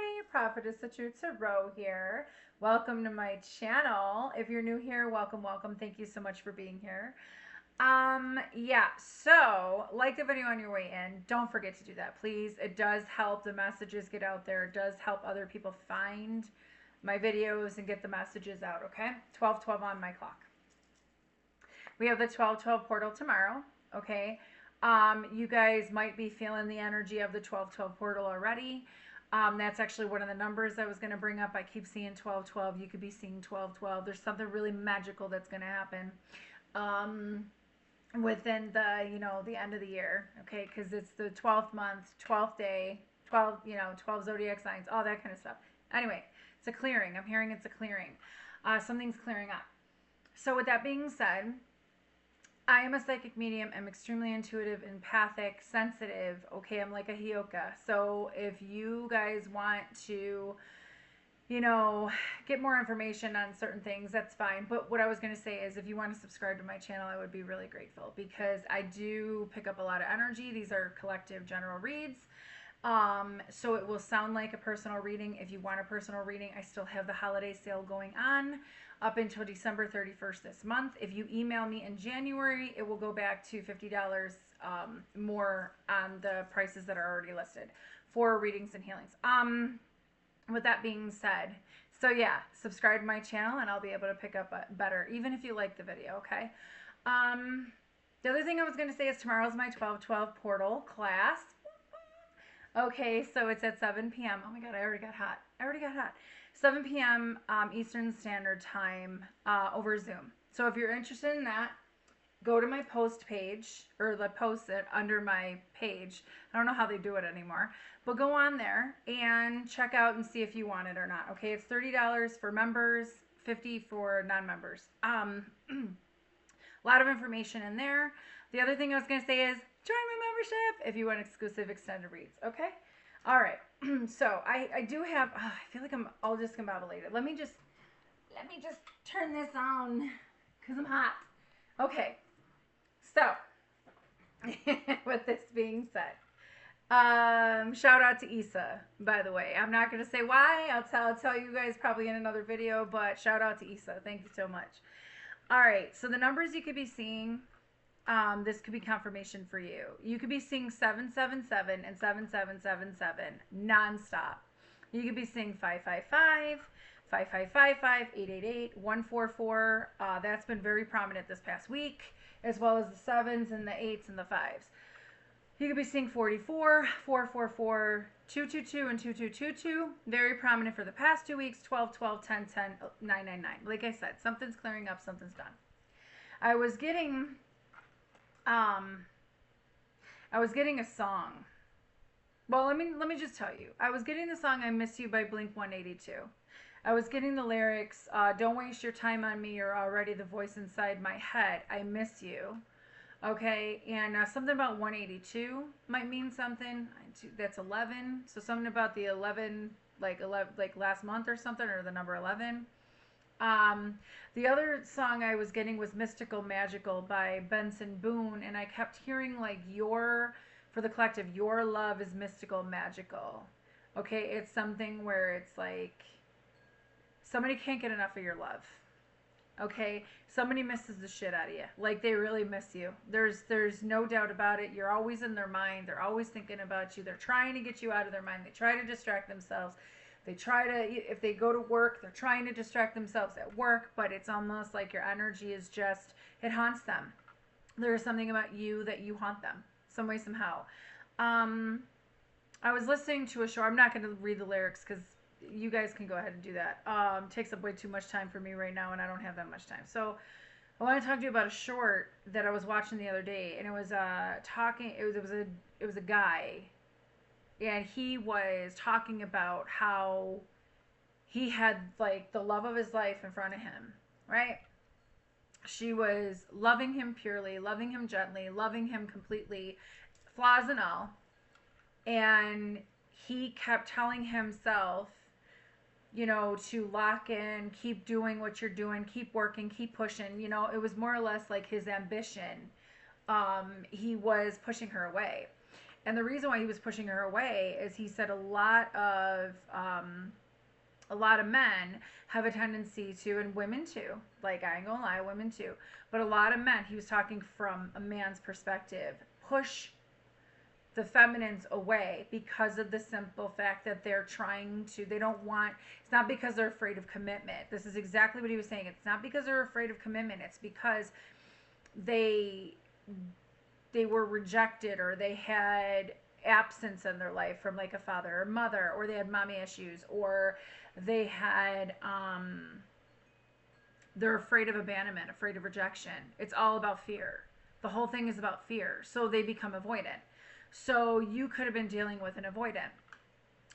Hey, Prophetess the Truth Tarot here. Welcome to my channel. If you're new here, welcome, welcome. Thank you so much for being here. Yeah, so like the video on your way in. Don't forget to do that, please. It does help the messages get out there. It does help other people find my videos and get the messages out, okay? 12:12 on my clock. We have the 12:12 portal tomorrow, okay? You guys might be feeling the energy of the 12:12 portal already. That's actually one of the numbers I was going to bring up. I keep seeing 12:12. You could be seeing 12:12. There's something really magical that's going to happen within the end of the year, okay? Because it's the 12th month, 12th day, 12 zodiac signs, all that kind of stuff. Anyway, it's a clearing. I'm hearing it's a clearing. Something's clearing up. So with that being said, I am a psychic medium. I'm extremely intuitive, empathic, sensitive. Okay, I'm like a Hioka. So if you guys want to, get more information on certain things, that's fine. But what I was going to say is if you want to subscribe to my channel, I would be really grateful because I do pick up a lot of energy. These are collective general reads. So it will sound like a personal reading. If you want a personal reading, I still have the holiday sale going on up until December 31st this month. If you email me in January, it will go back to $50 more on the prices that are already listed for readings and healings. With that being said, so yeah, subscribe to my channel and I'll be able to pick up better, even if you like the video, okay? The other thing I was going to say is tomorrow's my 12:12 portal class. Okay, so it's at 7 p.m. Oh my God, I already got hot. 7 p.m. Eastern Standard Time over Zoom. So if you're interested in that, go to my post page, or post it under my page. I don't know how they do it anymore, but go on there and check out and see if you want it or not. Okay, it's $30 for members, $50 for non-members. A lot of information in there. The other thing I was going to say is join my membership if you want exclusive extended reads. Okay, all right. So I do have. I feel like I'm all discombobulated. Let me just turn this on because I'm hot. Okay. So with this being said, shout out to Issa. By the way, I'm not gonna say why. I'll tell you guys probably in another video. But shout out to Issa. Thank you so much. All right. So the numbers you could be seeing. This could be confirmation for you. You could be seeing 777 and 7777 nonstop. You could be seeing 555, 5555, 888, 144. That's been very prominent this past week, as well as the 7s and the 8s and the 5s. You could be seeing 44, 444, 222, and 2222. Very prominent for the past 2 weeks, 12, 12, 10, 10, 999. Like I said, something's clearing up, something's done. I was getting a song. Well, let me just tell you. I was getting the song I Miss You by Blink-182. I was getting the lyrics, don't waste your time on me, you're already the voice inside my head. I miss you. Okay, and something about 182 might mean something. That's 11. So something about the 11, like last month or something, or the number 11. The other song I was getting was Mystical Magical by Benson Boone, and I kept hearing like for the collective, your love is mystical magical. Okay, it's something where it's like somebody can't get enough of your love. Okay, somebody misses the shit out of you. Like they really miss you. There's no doubt about it. You're always in their mind. They're always thinking about you. They're trying to get you out of their mind. They try to distract themselves. They try to, if they go to work, they're trying to distract themselves at work, but it's almost like your energy is just, it haunts them. There's something about you that you haunt them, some way, somehow. I was listening to a show. I'm not going to read the lyrics because you guys can go ahead and do that. It takes up way too much time for me right now, and I don't have that much time. So I want to talk to you about a short that I was watching the other day, and it was it was a guy. And he was talking about how he had like the love of his life in front of him, right? She was loving him purely, loving him gently, loving him completely, flaws and all. And he kept telling himself, to lock in, keep doing what you're doing, keep working, keep pushing. It was more or less like his ambition. He was pushing her away. And the reason why he was pushing her away is he said a lot of men have a tendency to, and women too, like I ain't gonna lie, women too, but a lot of men, he was talking from a man's perspective, push the feminines away because of the simple fact that they're trying to, they don't want, it's not because they're afraid of commitment. This is exactly what he was saying. It's not because they're afraid of commitment. It's because they were rejected, or they had absence in their life from like a father or mother, or they had mommy issues, or they had they're afraid of abandonment, afraid of rejection. It's all about fear. The whole thing is about fear. So they become avoidant. So you could have been dealing with an avoidant.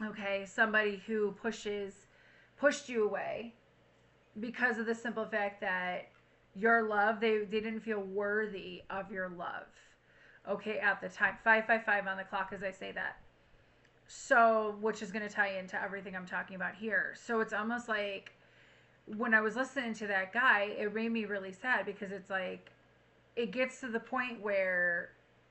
Okay, somebody who pushed you away because of the simple fact that your love, they didn't feel worthy of your love. Okay, at the time. 555 on the clock as I say that. So, which is going to tie into everything I'm talking about here. So it's almost like when I was listening to that guy, it made me really sad, because it's like, it gets to the point where,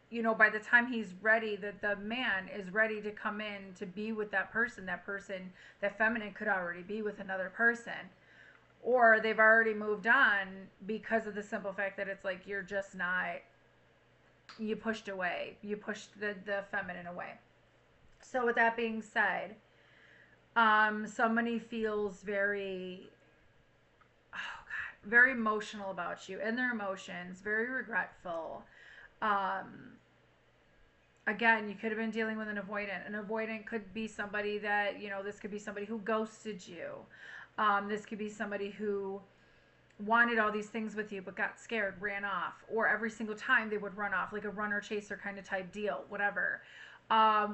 you know, by the time he's ready, that the man is ready to come in to be with that person, that feminine could already be with another person. Or they've already moved on because of the simple fact that it's like, you're just not, you pushed away. You pushed the feminine away. So with that being said, somebody feels very, oh God, very emotional about you and their emotions, very regretful. Again, you could have been dealing with an avoidant. An avoidant could be somebody that, you know, this could be somebody who ghosted you. This could be somebody who wanted all these things with you but got scared, ran off, or every single time they would run off, like a runner chaser kind of type deal, whatever.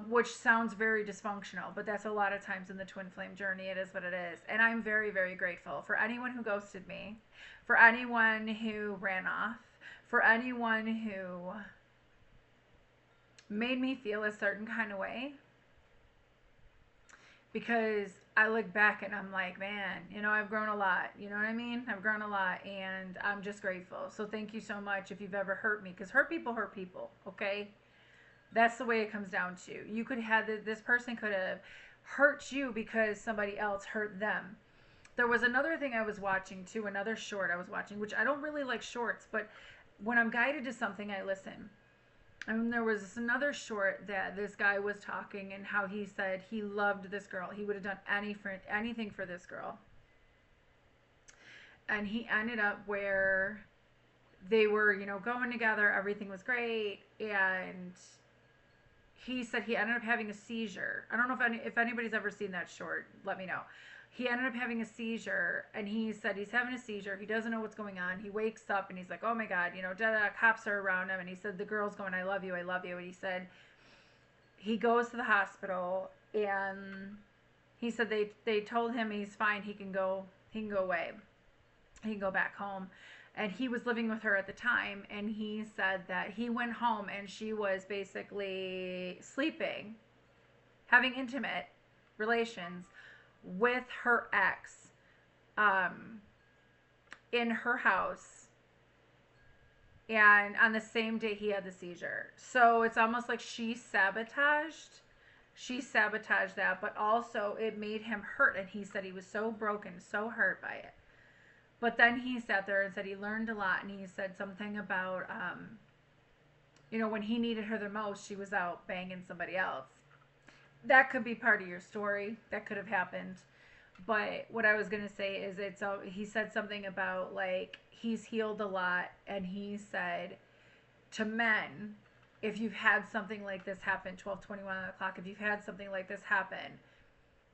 Which sounds very dysfunctional, but that's a lot of times in the twin flame journey. It is what it is. And I'm very, very grateful for anyone who ghosted me, for anyone who ran off, for anyone who made me feel a certain kind of way. Because I look back and I'm like, man, you know, I've grown a lot. You know what I mean? I've grown a lot, and I'm just grateful. So thank you so much if you've ever hurt me, because hurt people, okay? That's the way it comes down to. You could have, this person could have hurt you because somebody else hurt them. There was another thing I was watching too, another short I was watching, which I don't really like shorts, but when I'm guided to something, I listen. And there was another short that this guy was talking, and how he said he loved this girl. He would have done anything for this girl. And he ended up where they were, you know, going together. Everything was great. And he said he ended up having a seizure. I don't know if anybody's ever seen that short. Let me know. He ended up having a seizure, and he said he's having a seizure. He doesn't know what's going on. He wakes up and he's like, oh my God, you know, cops are around him. And he said, the girl's going, I love you, I love you. And he said, he goes to the hospital, and he said they told him he's fine. He can go away. He can go back home. And he was living with her at the time. And he said that he went home and she was basically sleeping, having intimate relations with her ex in her house, and on the same day he had the seizure. So it's almost like she sabotaged that, but also it made him hurt, and he said he was so broken, so hurt by it. But then he sat there and said he learned a lot, and he said something about you know, when he needed her the most, she was out banging somebody else. That could be part of your story. That could have happened. But what I was going to say is he said something about, like, he's healed a lot. And he said to men, if you've had something like this happen, 12:21 on the clock, if you've had something like this happen,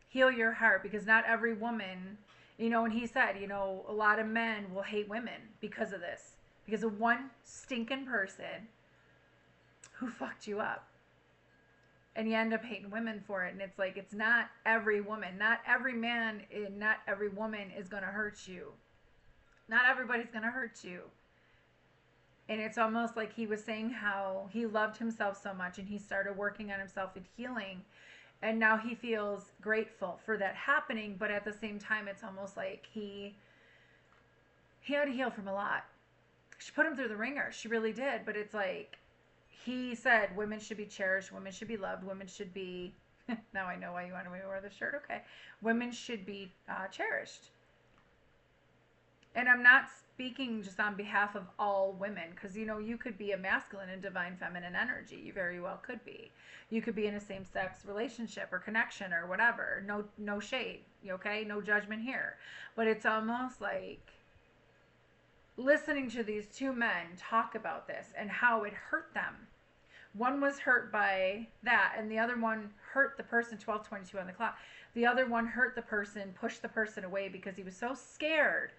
heal your heart. Because not every woman, you know, and he said, you know, a lot of men will hate women because of this. Because of one stinking person who fucked you up. And you end up hating women for it. And it's like, it's not every woman. Not every man, not every woman is going to hurt you. Not everybody's going to hurt you. And it's almost like he was saying how he loved himself so much, and he started working on himself and healing. And now he feels grateful for that happening. But at the same time, it's almost like he had to heal from a lot. She put him through the ringer. She really did. But it's like, he said women should be cherished, women should be loved, women should be, now I know why you wanted me to wear the shirt, okay. Women should be cherished. And I'm not speaking just on behalf of all women, because you could be a masculine and divine feminine energy. You very well could be. You could be in a same-sex relationship or connection or whatever. No shade, okay? No judgment here. But it's almost like listening to these two men talk about this and how it hurt them. One was hurt by that, and the other one hurt the person. 12:22 on the clock. The other one hurt the person, pushed the person away because he was so scared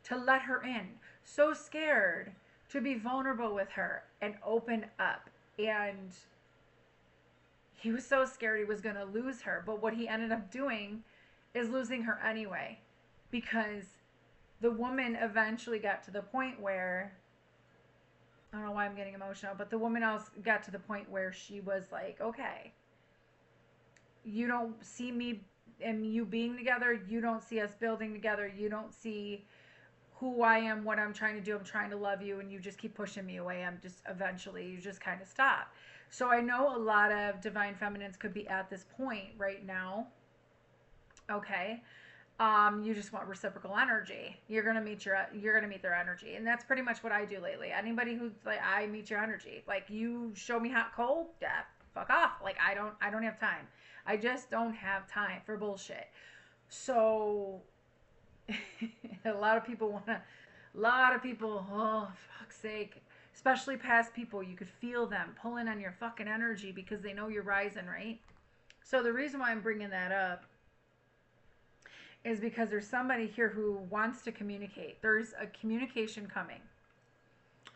to let her in, so scared to be vulnerable with her and open up. And he was so scared he was going to lose her. But what he ended up doing is losing her anyway, because the woman eventually got to the point where, I don't know why I'm getting emotional, but the woman else got to the point where she was like, okay, you don't see me and you being together. You don't see us building together. You don't see who I am, what I'm trying to do. I'm trying to love you, and you just keep pushing me away. Eventually, you just kind of stop. So I know a lot of divine feminines could be at this point right now. Okay. You just want reciprocal energy. You're gonna meet their energy, and that's pretty much what I do lately. Anybody who's like, I meet your energy. Like, you show me hot, cold, yeah, fuck off. Like, I don't have time. I just don't have time for bullshit. So a lot of people, oh, fuck's sake, especially past people, you could feel them pulling on your fucking energy because they know you're rising, right? So the reason why I'm bringing that up is because there's somebody here who wants to communicate. There's a communication coming.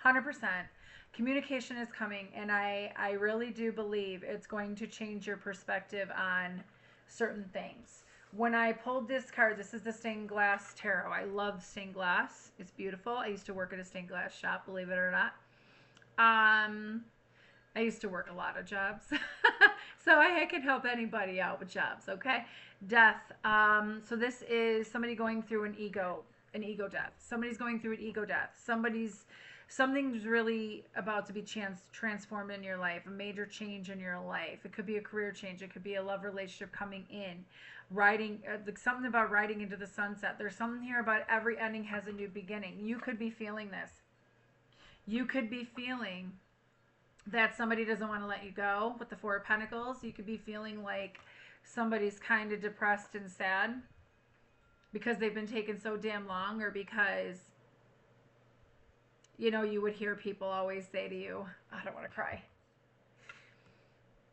100%. Communication is coming, and I really do believe it's going to change your perspective on certain things. When I pulled this card, this is the stained glass tarot. I love stained glass. It's beautiful. I used to work at a stained glass shop, believe it or not. I used to work a lot of jobs. So I can help anybody out with jobs, okay? Death. So this is somebody going through an ego death. Somebody's going through an ego death. Something's really about to be transformed in your life, a major change in your life. It could be a career change. It could be a love relationship coming in. Something about riding into the sunset. There's something here about every ending has a new beginning. You could be feeling this. You could be feeling that somebody doesn't want to let you go with the Four of Pentacles. You could be feeling like somebody's kind of depressed and sad because they've been taken so damn long, or because, you would hear people always say to you, I don't want to cry.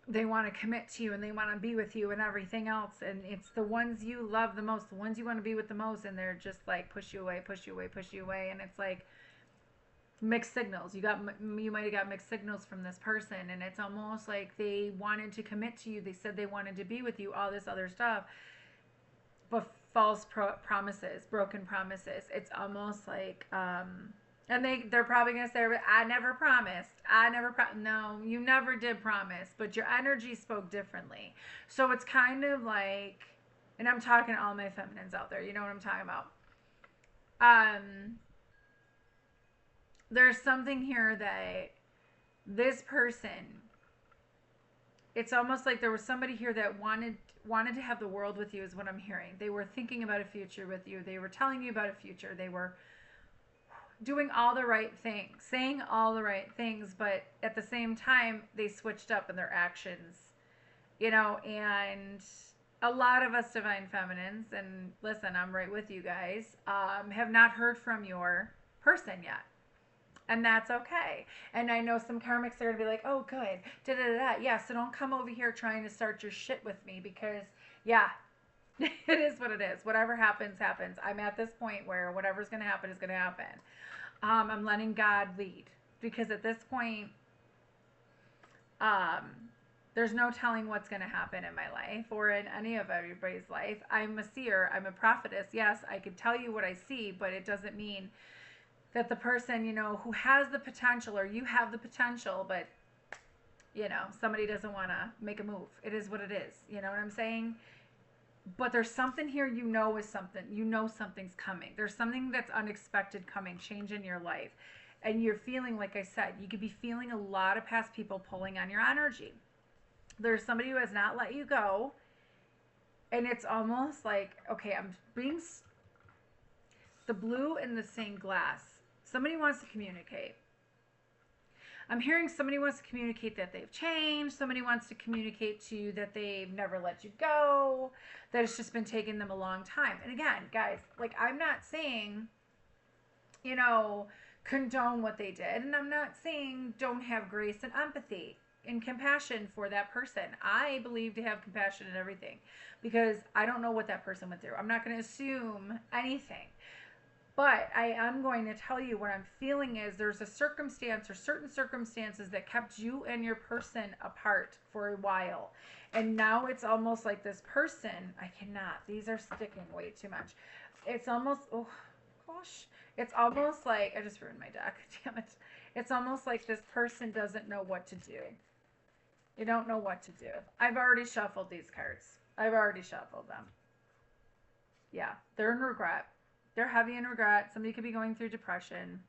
They want to commit to you and they want to be with you and everything else. And it's the ones you love the most, the ones you want to be with the most. And they're just like, push you away, push you away, push you away. And it's like mixed signals. You might have got mixed signals from this person. And it's almost like they wanted to commit to you. They said they wanted to be with you, all this other stuff. But false promises, broken promises. It's almost like, and they're probably going to say, I never promised. No, you never did promise, but your energy spoke differently. So it's kind of like, and I'm talking to all my feminines out there, you know what I'm talking about. There's something here that this person, it's almost like there was somebody here that wanted to have the world with you, is what I'm hearing. They were thinking about a future with you. They were telling you about a future. They were doing all the right things, saying all the right things, but at the same time, they switched up in their actions, and a lot of us divine feminines, and listen, I'm right with you guys, have not heard from your person yet. And that's okay. And I know some karmics are going to be like, oh, good, da-da-da-da. Yeah, so don't come over here trying to start your shit with me, because, yeah, it is what it is. Whatever happens, happens. I'm at this point where whatever's going to happen is going to happen. I'm letting God lead, because at this point, there's no telling what's going to happen in my life or in any of everybody's life. I'm a seer. I'm a prophetess. Yes, I can tell you what I see, but it doesn't mean that the person, who has the potential, or you have the potential, but, somebody doesn't want to make a move. It is what it is. You know what I'm saying? But there's something here is something. Something's coming. There's something that's unexpected coming, change in your life. and you're feeling, like I said, you could be feeling a lot of past people pulling on your energy. There's somebody who has not let you go, and it's almost like, okay, I'm being the blue in the same glass. Somebody wants to communicate. I'm hearing somebody wants to communicate that they've changed. Somebody wants to communicate to you that they've never let you go, that it's just been taking them a long time. And again, guys, like, I'm not saying, you know, condone what they did. And I'm not saying don't have grace and empathy and compassion for that person. I believe to have compassion in everything, because I don't know what that person went through. I'm not going to assume anything. But I am going to tell you what I'm feeling is there's a circumstance or certain circumstances that kept you and your person apart for a while. And now it's almost like this person, I cannot, these are sticking way too much. It's almost, oh gosh, it's almost like, I just ruined my deck, damn it. It's almost like this person doesn't know what to do. You don't know what to do. I've already shuffled these cards. I've already shuffled them. Yeah, they're in regret. They're heavy in regret. Somebody could be going through depression.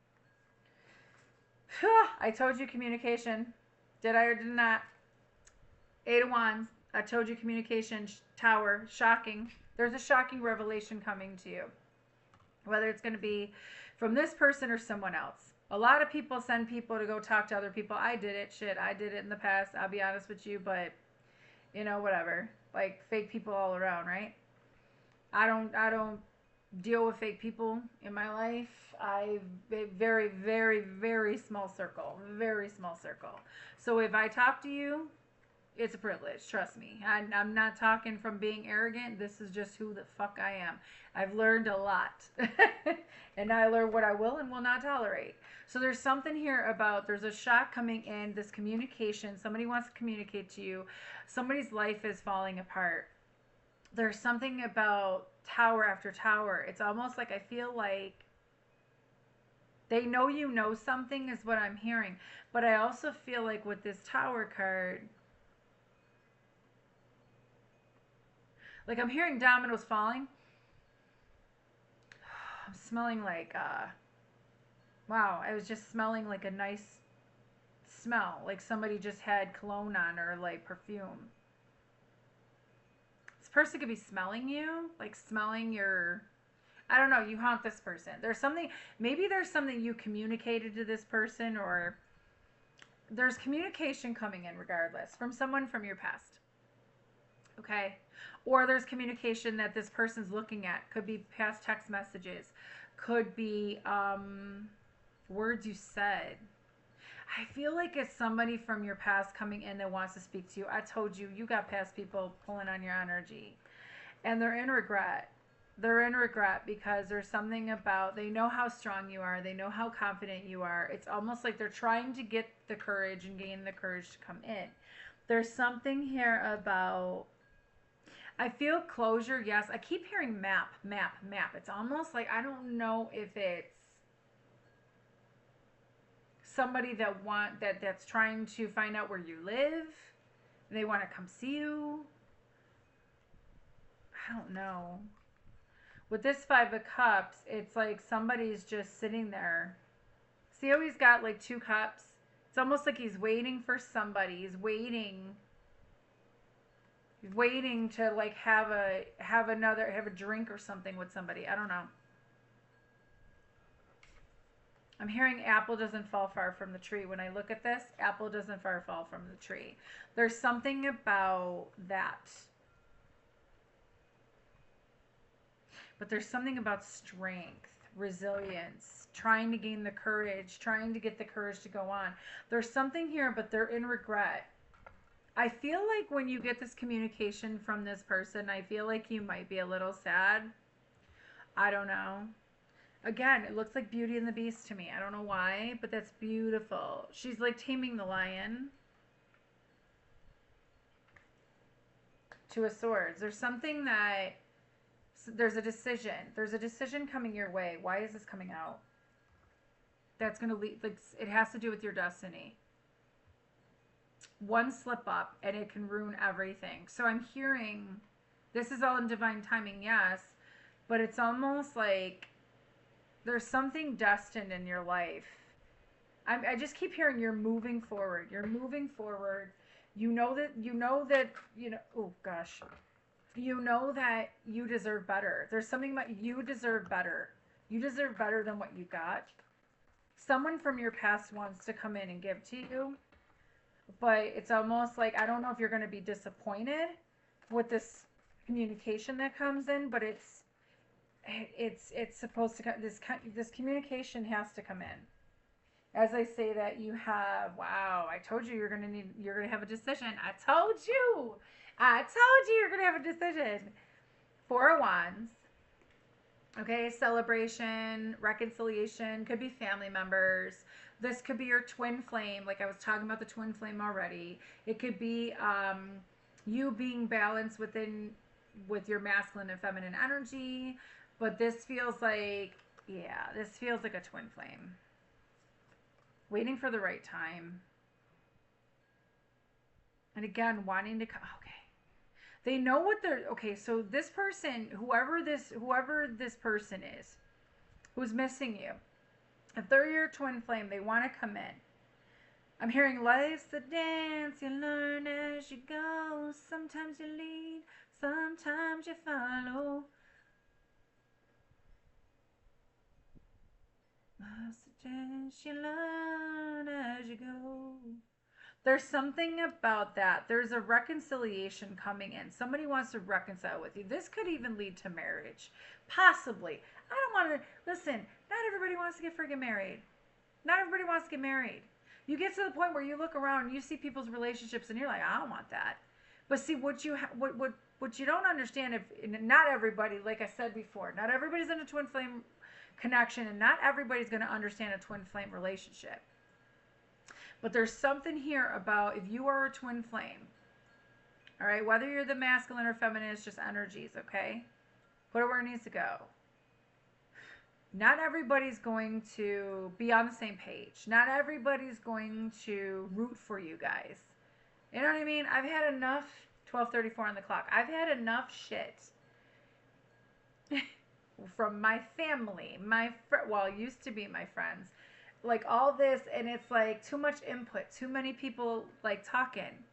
I told you communication. Did I or did not? 8 of Wands. I told you communication. Tower. Shocking. There's a shocking revelation coming to you. Whether it's going to be from this person or someone else. A lot of people send people to go talk to other people. I did it. Shit, I did it in the past. I'll be honest with you. But, you know, whatever. Like, fake people all around, right? I don't deal with fake people in my life. I've a very, very, very small circle. Very small circle. So if I talk to you, it's a privilege. Trust me. I'm not talking from being arrogant. This is just who the fuck I am. I've learned a lot. And I learned what I will and will not tolerate. So there's something here about, there's a shock coming in, this communication. Somebody wants to communicate to you. Somebody's life is falling apart. There's something about tower after tower. It's almost like I feel like they know you know something is what I'm hearing. But I also feel like with this tower card, like I'm hearing dominoes falling. I'm smelling like, wow, I was just smelling like a nice smell. Like somebody just had cologne on or like perfume. Person could be smelling you, like smelling your, I don't know, you haunt this person. There's something, maybe there's something you communicated to this person, or there's communication coming in regardless from someone from your past. Okay? Or there's communication that this person's looking at. Could be past text messages. Could be words you said. I feel like it's somebody from your past coming in that wants to speak to you. I told you, you got past people pulling on your energy. And they're in regret. They're in regret because there's something about, they know how strong you are. They know how confident you are. It's almost like they're trying to get the courage and gain the courage to come in. There's something here about, I feel closure, yes. I keep hearing map, map, map. It's almost like, I don't know if it's somebody that's trying to find out where you live. They want to come see you. I don't know. With this 5 of Cups, it's like somebody's just sitting there. See how he's got like 2 cups? It's almost like he's waiting for somebody. He's waiting to like have a drink or something with somebody. I don't know. I'm hearing apple doesn't fall far from the tree. When I look at this, apple doesn't far fall from the tree. There's something about that. But there's something about strength, resilience, trying to gain the courage, trying to get the courage to go on. There's something here, but they're in regret. I feel like when you get this communication from this person, I feel like you might be a little sad. I don't know. Again, it looks like Beauty and the Beast to me. I don't know why, but that's beautiful. She's like taming the lion. Two of Swords. There's something that, there's a decision. There's a decision coming your way. Why is this coming out? That's going to lead, like, it has to do with your destiny. One slip up and it can ruin everything. So I'm hearing, this is all in divine timing, yes, but it's almost like there's something destined in your life I just keep hearing you're moving forward. You're moving forward. You know that, oh gosh. You know that you deserve better. There's something about you deserve better. You deserve better than what you got. Someone from your past wants to come in and give to you, but it's almost like, I don't know if you're going to be disappointed with this communication that comes in, but it's supposed to come, this communication has to come in. As I say that, you have, wow, I told you you're going to have a decision. I told you you're going to have a decision. Four of Wands. Okay, celebration, reconciliation, could be family members. This could be your twin flame, like I was talking about the twin flame already. It could be you being balanced with your masculine and feminine energy. But this feels like, yeah, this feels like a twin flame. Waiting for the right time. And again, wanting to come, okay. They know what they're, okay, so this person, whoever this person is, who's missing you, if they're your twin flame, they want to come in. I'm hearing life's the dance, you learn as you go. Sometimes you lead, sometimes you follow. Life's the dance, you learn as you go. There's something about that. There's a reconciliation coming in. Somebody wants to reconcile with you. This could even lead to marriage. Possibly. I don't want to, listen, not everybody wants to get freaking married. Not everybody wants to get married. You get to the point where you look around and you see people's relationships and you're like, I don't want that. But see, what you don't understand, if not everybody, like I said before, not everybody's in a twin flame connection, and not everybody's going to understand a twin flame relationship. But there's something here about if you are a twin flame, all right, whether you're the masculine or feminine, it's just energies, okay? Put it where it needs to go. Not everybody's going to be on the same page. Not everybody's going to root for you guys. You know what I mean? I've had enough, 12:34 on the clock. I've had enough shit from my family, used to be my friends. Like all this, and it's like too much input, too many people like talking,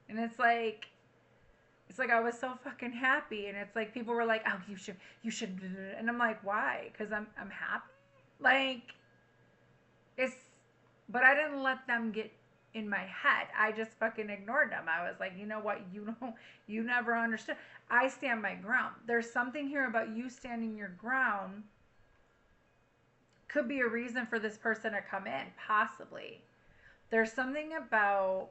and it's like I was so fucking happy, and it's like people were like, oh, you should, and I'm like, why? Because I'm happy, like but I didn't let them get in my head. I just fucking ignored them. I was like, you know what, you never understood. I stand my ground. There's something here about you standing your ground. Could be a reason for this person to come in, possibly. There's something about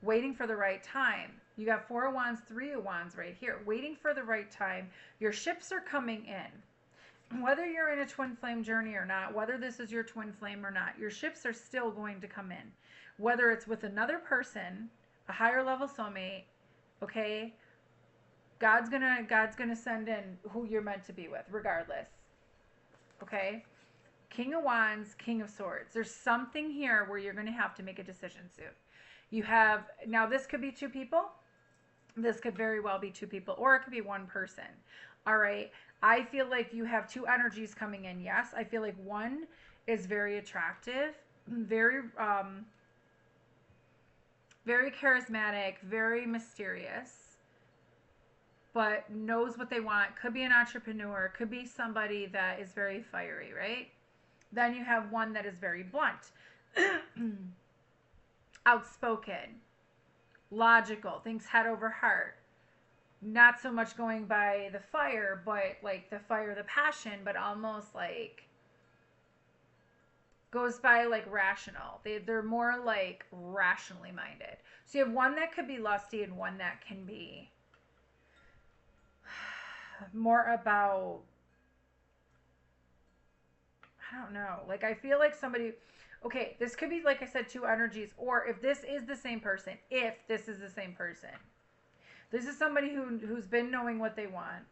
waiting for the right time. You got 4 of Wands, 3 of Wands right here. Waiting for the right time. Your ships are coming in. Whether you're in a twin flame journey or not, whether this is your twin flame or not, your ships are still going to come in. Whether it's with another person, a higher level soulmate, okay? God's gonna send in who you're meant to be with, regardless. Okay? King of Wands, King of Swords. There's something here where you're going to have to make a decision soon. You have, now this could be 2 people. This could very well be 2 people, or it could be 1 person. All right. I feel like you have 2 energies coming in. Yes. I feel like one is very attractive, very charismatic, very mysterious, but knows what they want. Could be an entrepreneur, could be somebody that is very fiery, right? Then you have one that is very blunt, outspoken, logical, thinks head over heart. Not so much going by the fire, but like the fire, the passion, but almost like goes by like rational. They're more like rationally minded. So you have one that could be lusty and one that can be more about, I don't know. Like, I feel like somebody, okay, this could be, like I said, 2 energies, or if this is the same person, this is somebody who's been knowing what they want.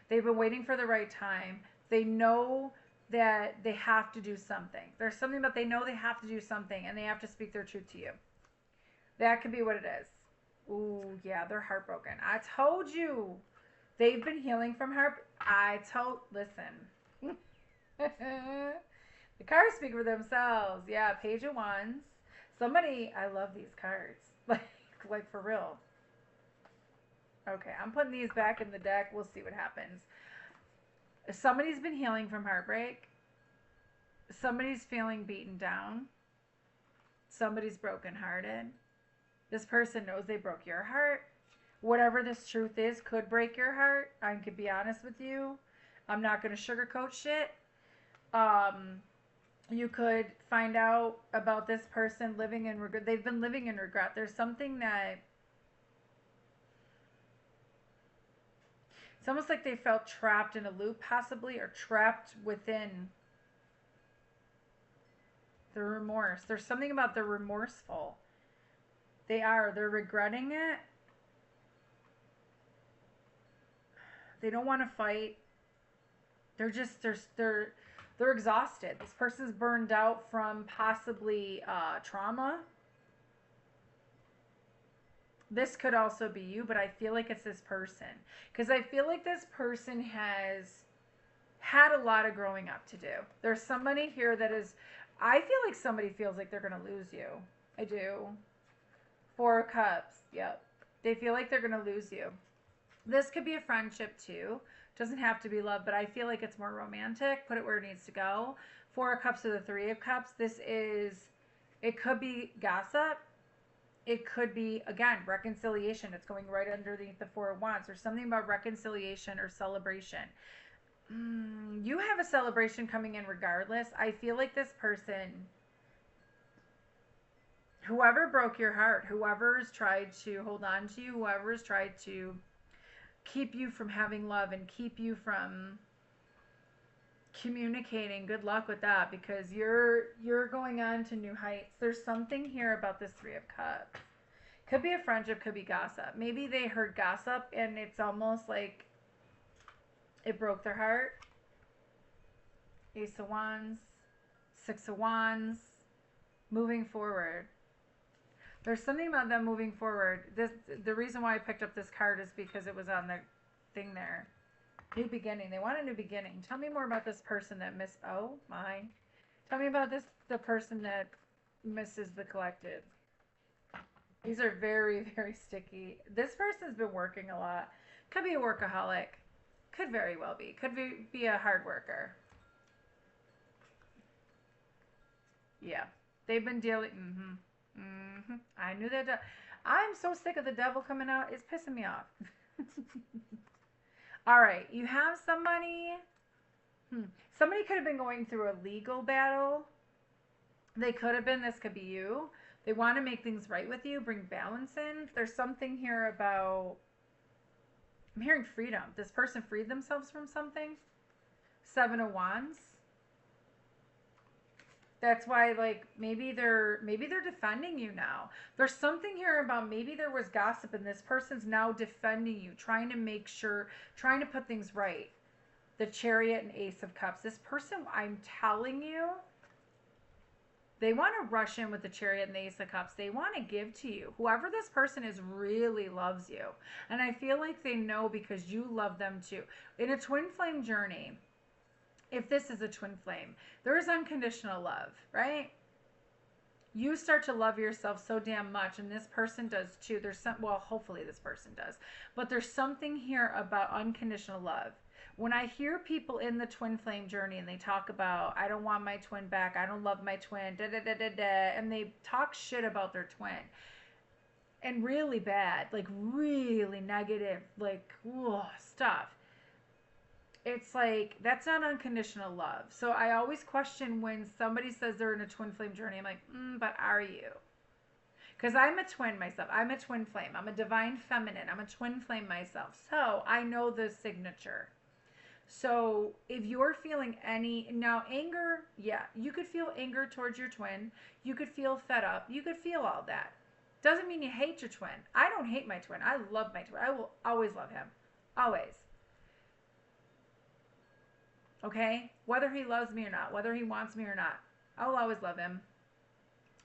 They've been waiting for the right time. They know that they have to do something. There's something about they know they have to do something, and they have to speak their truth to you. That could be what it is. Ooh, yeah, they're heartbroken. I told you. They've been healing from listen. The cards speak for themselves. Yeah, Page of Wands. Somebody, I love these cards. Like for real. Okay, I'm putting these back in the deck. We'll see what happens. Somebody's been healing from heartbreak. Somebody's feeling beaten down. Somebody's brokenhearted. This person knows they broke your heart. Whatever this truth is could break your heart. I could be honest with you. I'm not going to sugarcoat shit. You could find out about this person living in regret. They've been living in regret. There's something that it's almost like they felt trapped in a loop, possibly, or trapped within the remorse. There's something about they're remorseful. They're regretting it. They don't want to fight. They're exhausted. This person's burned out from possibly trauma. This could also be you, but I feel like it's this person. Because I feel like this person has had a lot of growing up to do. There's somebody here that is, I feel like somebody feels like they're going to lose you. I do. 4 of Cups. Yep. They feel like they're going to lose you. This could be a friendship too. Doesn't have to be love, but I feel like it's more romantic. Put it where it needs to go. 4 of Cups to the 3 of Cups. It could be gossip. It could be, again, reconciliation. It's going right underneath the 4 of Wands. There's something about reconciliation or celebration. You have a celebration coming in regardless. I feel like this person, whoever broke your heart, whoever's tried to hold on to you, whoever's tried to keep you from having love and keep you from communicating, good luck with that, because you're going on to new heights. There's something here about this 3 of Cups. Could be a friendship, could be gossip. Maybe they heard gossip and it's almost like it broke their heart. Ace of Wands, 6 of Wands, moving forward. There's something about them moving forward. The reason why I picked up this card is because it was on the thing there. New beginning. They want a new beginning. Tell me more about this person that oh my. Tell me about the person that misses the collective. These are very, very sticky. This person's been working a lot. Could be a workaholic. Could very well be. Could be a hard worker. Yeah. They've been dealing... I knew that. I'm so sick of the devil coming out. It's pissing me off. All right. You have somebody... Somebody could have been going through a legal battle. They could have been. This could be you. They want to make things right with you. Bring balance in. There's something here about... I'm hearing freedom. This person freed themselves from something. 7 of Wands. That's why, like, maybe they're defending you now. There's something here about maybe there was gossip and this person's now defending you, trying to make sure, trying to put things right. The Chariot and Ace of Cups. This person, I'm telling you, they want to rush in with the Chariot and the Ace of Cups. They want to give to you. Whoever this person is really loves you. And I feel like they know because you love them too. In a twin flame journey, if this is a twin flame, there is unconditional love, right? You start to love yourself so damn much, and this person does too. There's some, well, hopefully this person does, but there's something here about unconditional love. When I hear people in the twin flame journey and they talk about, I don't want my twin back, I don't love my twin, da da da da da, and they talk shit about their twin, and really bad, like really negative, like stuff. It's like, that's not unconditional love. So I always question when somebody says they're in a twin flame journey. I'm like, but are you? Because I'm a twin myself. I'm a twin flame. I'm a divine feminine. I'm a twin flame myself. So I know the signature. So if you're feeling now anger, yeah, you could feel anger towards your twin. You could feel fed up. You could feel all that. Doesn't mean you hate your twin. I don't hate my twin. I love my twin. I will always love him. Always. Okay? Whether he loves me or not, whether he wants me or not, I'll always love him.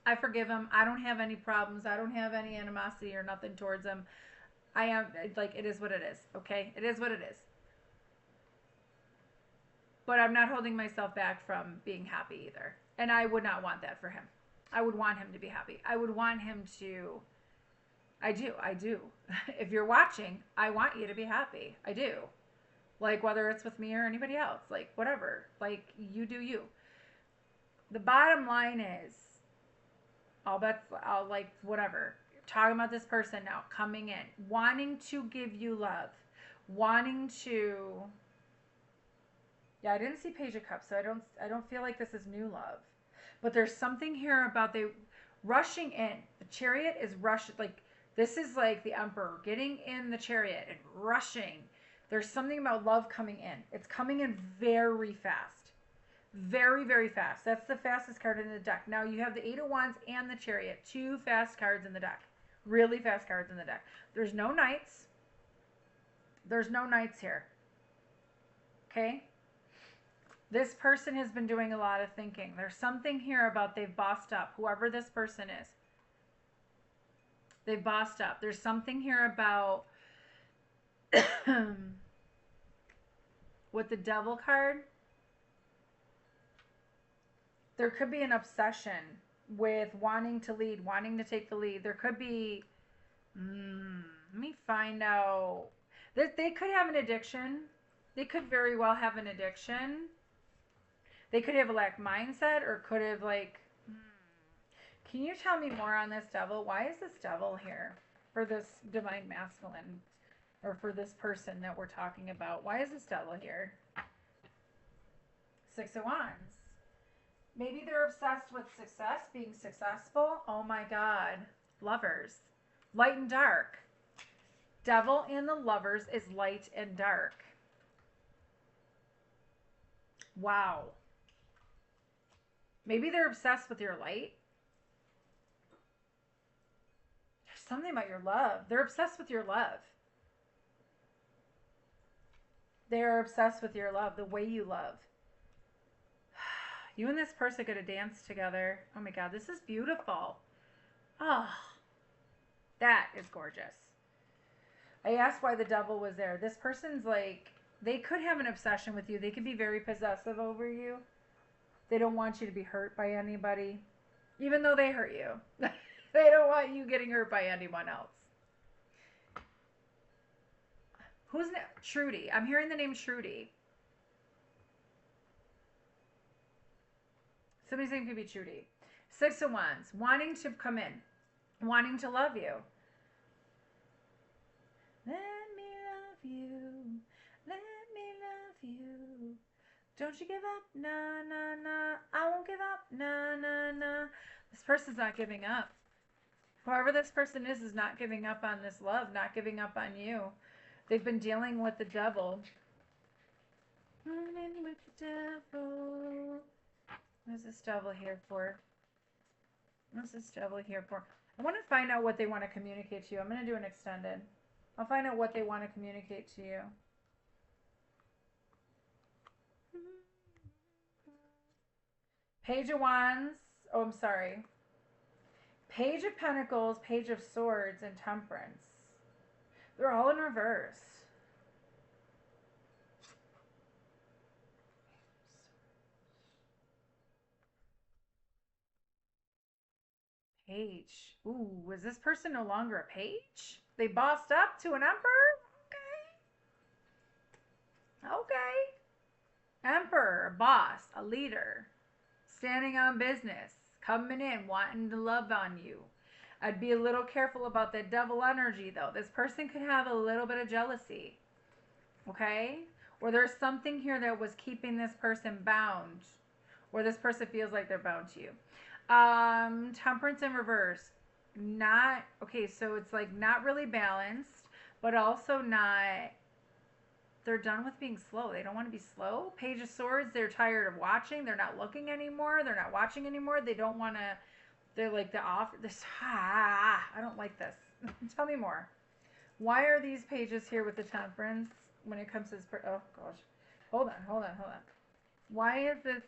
I forgive him. I don't have any problems. I don't have any animosity or nothing towards him. I am, like, it is what it is. Okay? It is what it is. but I'm not holding myself back from being happy either. And I would not want that for him. I would want him to be happy. I would want him to, I do. If you're watching, I want you to be happy. I do. Like, whether it's with me or anybody else, like, whatever. Like, you do you. The bottom line is, I'll like, whatever. Talking about this person now, coming in, wanting to give you love, wanting to, yeah, I didn't see Page of Cups, so I don't feel like this is new love. But there's something here about they rushing in. The Chariot is rushing, like, this is like the Emperor getting in the Chariot and rushing. There's something about love coming in. It's coming in very fast. Very, very fast. That's the fastest card in the deck. Now you have the Eight of Wands and the Chariot. Two fast cards in the deck. Really fast cards in the deck. There's no Knights. There's no Knights here. Okay? This person has been doing a lot of thinking. There's something here about they've bossed up. Whoever this person is. They've bossed up. There's something here about with the Devil card. There could be an obsession with wanting to lead, wanting to take the lead. There could be, let me find out. They could have an addiction. They could very well have an addiction. They could have a lack mindset, or could have, like, can you tell me more on this Devil? Why is this Devil here for this Divine Masculine, or for this person that we're talking about? Why is this Devil here? Six of Wands. Maybe they're obsessed with success, being successful. Oh my God. Lovers. Light and dark. Devil and the Lovers is light and dark. Wow. Maybe they're obsessed with your light. There's something about your love. They're obsessed with your love. They're obsessed with your love, the way you love. You and this person could have danced together. Oh my God, this is beautiful. Oh, that is gorgeous. I asked why the Devil was there. This person's like, they could have an obsession with you. They could be very possessive over you. They don't want you to be hurt by anybody, even though they hurt you. They don't want you getting hurt by anyone else. Who's Trudy? I'm hearing the name Trudy. Somebody's name could be Trudy. Six of Wands, wanting to come in, wanting to love you. Let me love you. Let me love you. Don't you give up. Nah, nah, nah. I won't give up. Nah, nah, nah. This person's not giving up. Whoever this person is not giving up on this love, not giving up on you. They've been dealing with the Devil. Running with the Devil. What's this Devil here for? What's this Devil here for? I want to find out what they want to communicate to you. I'm going to do an extended. I'll find out what they want to communicate to you. Page of Wands. Oh, I'm sorry. Page of Pentacles, Page of Swords, and Temperance. They're all in reverse. Page. Ooh, is this person no longer a page? They bossed up to an emperor? Okay. Okay. Emperor, a boss, a leader, standing on business, coming in, wanting to love on you. I'd be a little careful about that Devil energy, though. This person could have a little bit of jealousy. Okay? Or there's something here that was keeping this person bound. Or this person feels like they're bound to you. Temperance in reverse. Not, okay, so it's like not really balanced, but also not, they're done with being slow. They don't want to be slow. Page of Swords, they're tired of watching. They're not looking anymore. They're not watching anymore. They don't want to, they're like the off, this, I don't like this. Tell me more. Why are these pages here with the Temperance when it comes to this, oh gosh. Hold on. Why is this,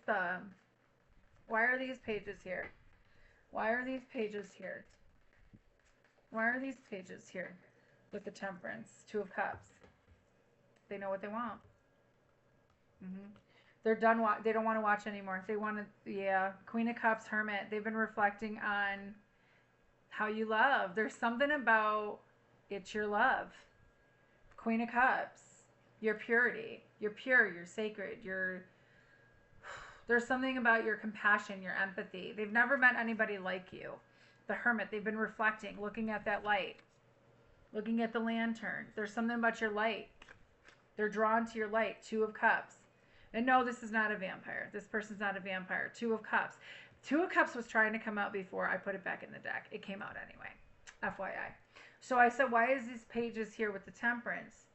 why are these pages here? Why are these pages here? Why are these pages here with the Temperance? Two of Cups. They know what they want. They're done. They don't want to watch anymore. They want to, yeah. Queen of Cups, Hermit. They've been reflecting on how you love. There's something about it's your love. Queen of Cups, your purity. You're pure. You're sacred. There's something about your compassion, your empathy. They've never met anybody like you. The Hermit. They've been reflecting, looking at that light, looking at the lantern. There's something about your light. They're drawn to your light. Two of Cups. And no, this is not a vampire. This person's not a vampire. Two of Cups. Two of Cups was trying to come out before I put it back in the deck. It came out anyway. FYI. So I said, why is these pages here with the Temperance?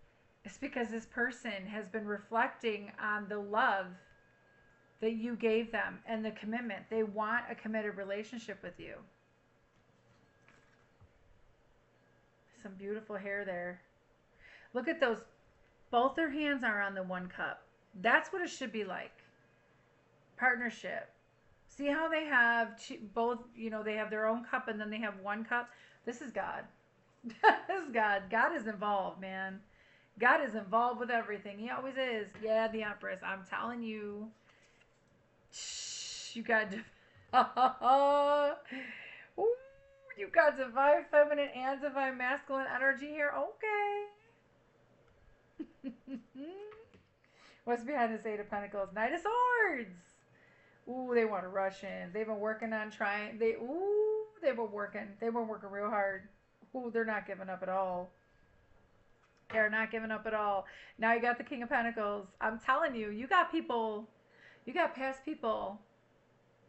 It's because this person has been reflecting on the love that you gave them and the commitment. They want a committed relationship with you. Some beautiful hair there. Look at those. Both their hands are on the one cup. That's what it should be like. Partnership. See how they have both, you know, they have their own cup and then they have one cup? This is God. This is God. God is involved, man. God is involved with everything. He always is. Yeah, the Empress. I'm telling you. You got Ooh, you got divine feminine and divine masculine energy here. Okay. What's behind this Eight of Pentacles? Knight of Swords. Ooh, they want to rush in. They've been working on trying. They've been working. They've been working real hard. Ooh, they're not giving up at all. They're not giving up at all. Now you got the King of Pentacles. I'm telling you, you got people, you got past people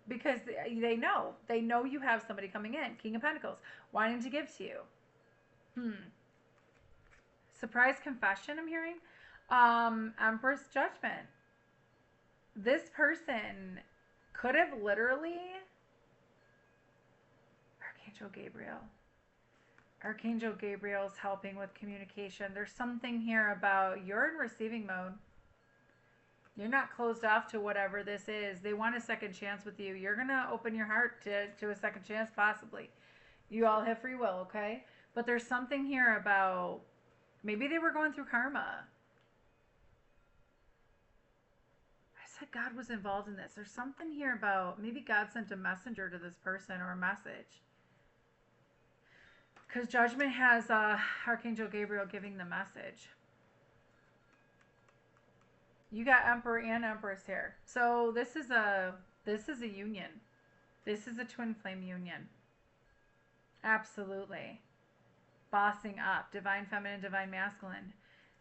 because they know. They know you have somebody coming in. King of Pentacles, wanting to give to you. Surprise confession I'm hearing. Empress Judgment. This person could have literally, Archangel Gabriel. Archangel Gabriel's helping with communication. There's something here about you're in receiving mode. You're not closed off to whatever this is. They want a second chance with you. You're going to open your heart to a second chance, possibly. You all have free will, okay? But there's something here about maybe they were going through karma. I said God was involved in this. There's something here about maybe God sent a messenger to this person or a message. Because Judgment has Archangel Gabriel giving the message. You got Emperor and Empress here. So this is a union. This is a twin flame union. Absolutely. Bossing up. Divine feminine, divine masculine.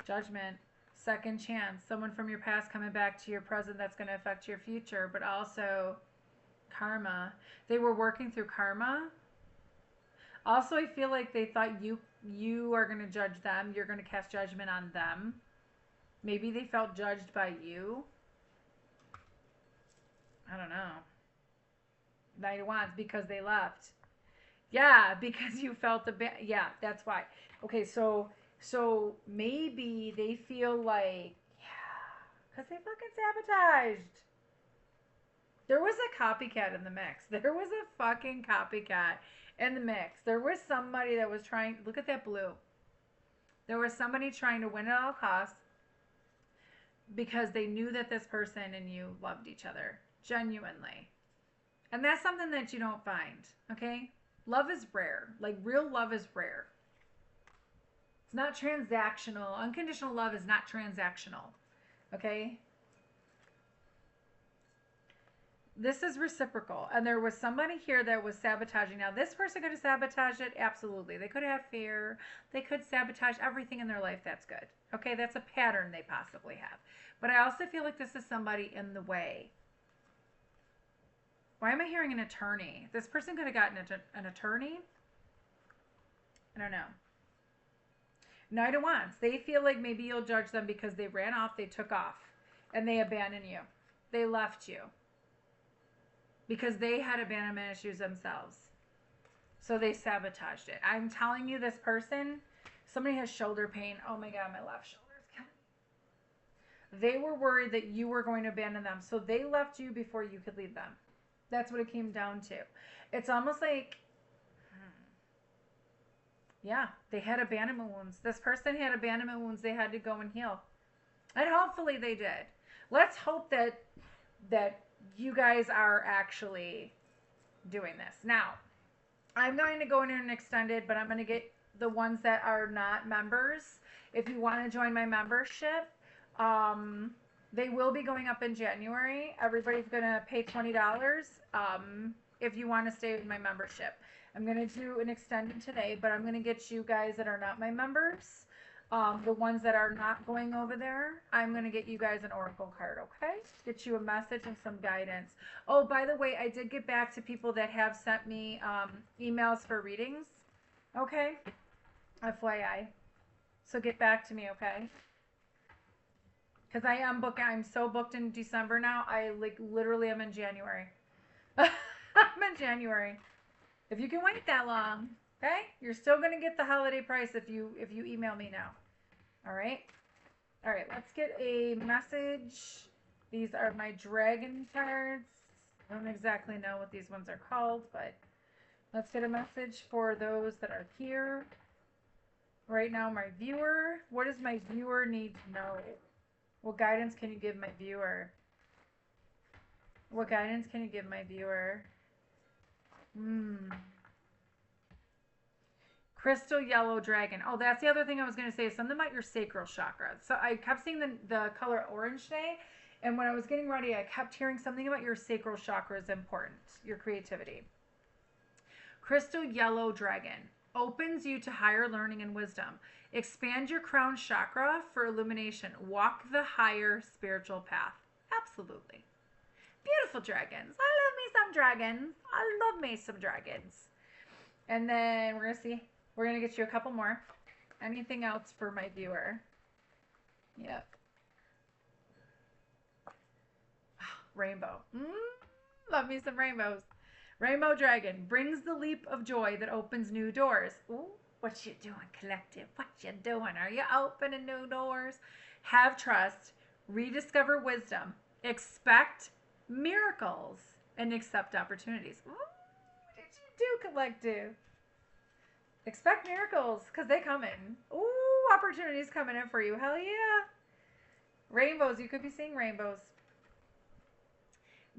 Judgment. Second chance. Someone from your past coming back to your present that's going to affect your future. But also karma. They were working through karma. Also, I feel like they thought you are going to judge them. You're going to cast judgment on them. Maybe they felt judged by you. I don't know. Knight of Wands, because they left. Yeah, because you felt yeah, that's why. Okay, so maybe they feel like, yeah, because they fucking sabotaged. There was a copycat in the mix. There was a fucking copycat in the mix. There was somebody that was trying, look at that blue. There was somebody trying to win at all costs because they knew that this person and you loved each other genuinely. And that's something that you don't find, okay? Love is rare. Like, real love is rare. It's not transactional. Unconditional love is not transactional, okay? This is reciprocal. And there was somebody here that was sabotaging. Now, this person could have sabotaged it. Absolutely. They could have fear. They could sabotage everything in their life. That's good. Okay, that's a pattern they possibly have. But I also feel like this is somebody in the way. Why am I hearing an attorney? This person could have gotten an attorney. I don't know. Knight of Wands. They feel like maybe you'll judge them because they ran off, they took off, and they abandoned you. They left you. Because they had abandonment issues themselves. So they sabotaged it. I'm telling you, this person, somebody has shoulder pain. Oh my God, my left shoulder is killing me. They were worried that you were going to abandon them. So they left you before you could leave them. That's what it came down to. It's almost like, yeah, they had abandonment wounds. This person had abandonment wounds they had to go and heal. And hopefully they did. Let's hope that you guys are actually doing this. Now, I'm going to go into an extended, but I'm going to get the ones that are not members. If you want to join my membership, they will be going up in January. Everybody's going to pay $20 if you want to stay with my membership. I'm going to do an extended today, but I'm going to get you guys that are not my members, the ones that are not going over there, I'm going to get you guys an oracle card, okay? Get you a message and some guidance. Oh, by the way, I did get back to people that have sent me emails for readings, okay? FYI. So get back to me, okay? Because I am booked. I'm so booked in December now. I literally am in January. I'm in January. If you can wait that long, okay? You're still going to get the holiday price if you email me now. All right? All right, let's get a message. These are my dragon cards. I don't exactly know what these ones are called, but let's get a message for those that are here. Right now, my viewer. What does my viewer need to know? What guidance can you give my viewer? What guidance can you give my viewer? Crystal yellow dragon. Oh, that's the other thing I was going to say. Something about your sacral chakra. So I kept seeing the color orange today. And when I was getting ready, I kept hearing something about your sacral chakra is important. Your creativity. Crystal yellow dragon. Opens you to higher learning and wisdom. Expand your crown chakra for illumination. Walk the higher spiritual path. Absolutely. Beautiful dragons. I love me some dragons. I love me some dragons. And then we're going to see. We're going to get you a couple more. Anything else for my viewer? Yep. Rainbow. Love me some rainbows. Rainbow dragon brings the leap of joy that opens new doors. Ooh, what you doing, collective? What you doing? Are you opening new doors? Have trust. Rediscover wisdom. Expect miracles and accept opportunities. Ooh, what did you do, collective? Expect miracles because they come in. Ooh, opportunities coming in for you. Hell yeah. Rainbows. You could be seeing rainbows.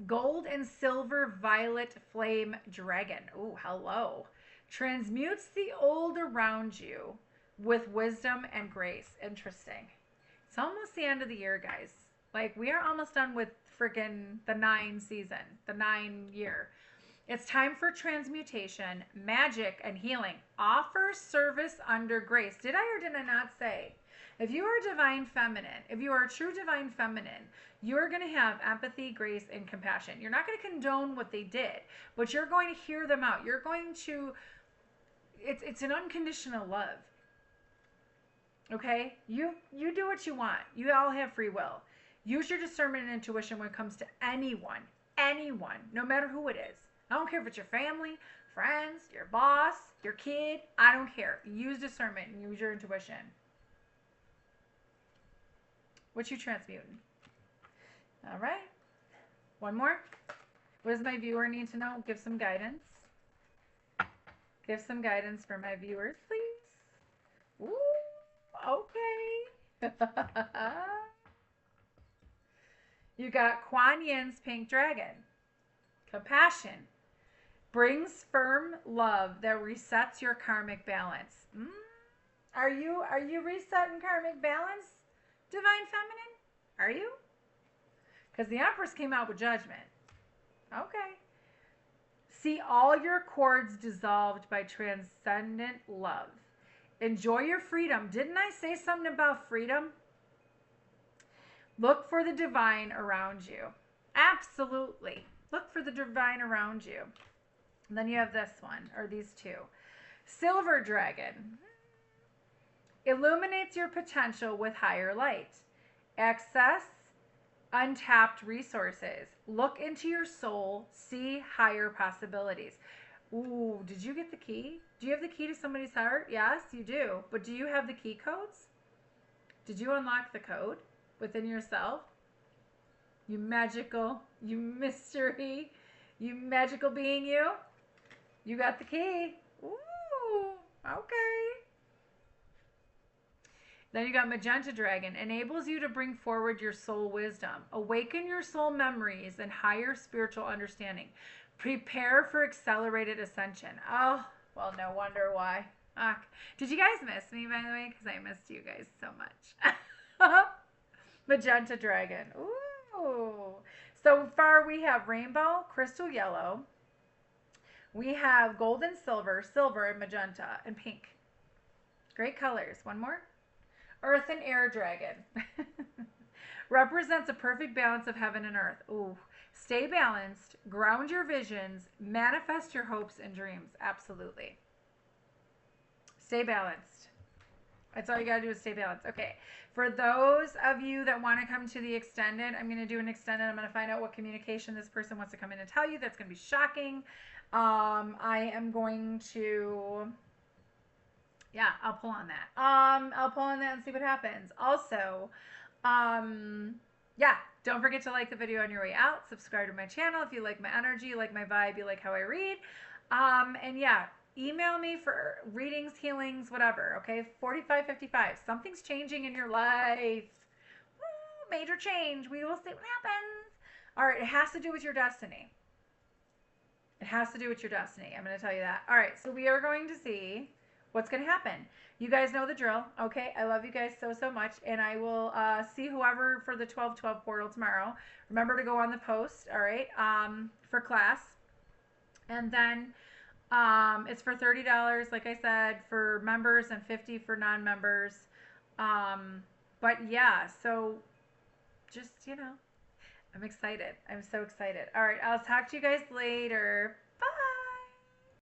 Gold and silver violet flame dragon. Ooh, hello. Transmutes the old around you with wisdom and grace. Interesting. It's almost the end of the year, guys. Like, we are almost done with freaking the 9 season, the 9 year. It's time for transmutation, magic, and healing. Offer service under grace. Did I or did I not say? If you are divine feminine, if you are a true divine feminine, you're going to have empathy, grace, and compassion. You're not going to condone what they did, but you're going to hear them out. You're going to, it's an unconditional love. Okay? You do what you want. You all have free will. Use your discernment and intuition when it comes to anyone, no matter who it is. I don't care if it's your family, friends, your boss, your kid. I don't care. Use discernment and use your intuition. What you transmuting? All right. One more. What does my viewer need to know? Give some guidance. Give some guidance for my viewers, please. Ooh, okay. You got Kuan Yin's pink dragon. Compassion. Brings firm love that resets your karmic balance. Are you resetting karmic balance, divine feminine? Are you? Because the Empress came out with judgment. Okay. See all your cords dissolved by transcendent love. Enjoy your freedom. Didn't I say something about freedom? Look for the divine around you. Absolutely. Look for the divine around you. And then you have this one, or these two. Silver dragon. Illuminates your potential with higher light. Access untapped resources. Look into your soul. See higher possibilities. Ooh, did you get the key? Do you have the key to somebody's heart? Yes, you do. But do you have the key codes? Did you unlock the code within yourself? You magical, you mystery, you magical being you. You got the key. Ooh, okay. Then you got Magenta Dragon. Enables you to bring forward your soul wisdom. Awaken your soul memories and higher spiritual understanding. Prepare for accelerated ascension. Oh, well, no wonder why. Did you guys miss me, by the way? Because I missed you guys so much. Magenta Dragon. Ooh. So far we have rainbow, crystal yellow. We have gold and silver, silver and magenta, and pink. Great colors. One more. Earth and air dragon. Represents a perfect balance of heaven and earth. Ooh. Stay balanced, ground your visions, manifest your hopes and dreams. Absolutely. Stay balanced. That's all you got to do is stay balanced. Okay. For those of you that want to come to the extended, I'm going to do an extended. I'm going to find out what communication this person wants to come in and tell you. That's going to be shocking. I am going to, yeah, I'll pull on that. I'll pull on that and see what happens. Also, yeah, don't forget to like the video on your way out. Subscribe to my channel if you like my energy, you like my vibe, you like how I read. And yeah, email me for readings, healings, whatever, okay? 4555. Something's changing in your life. Woo, major change. We will see what happens. All right, it has to do with your destiny. It has to do with your destiny. I'm going to tell you that. All right, so we are going to see what's going to happen. You guys know the drill, okay? I love you guys so, so much, and I will see whoever for the 12/12 portal tomorrow. Remember to go on the post, all right, for class. And then it's for $30, like I said, for members and $50 for non-members. But yeah, so just, you know, I'm excited. I'm so excited. All right, I'll talk to you guys later.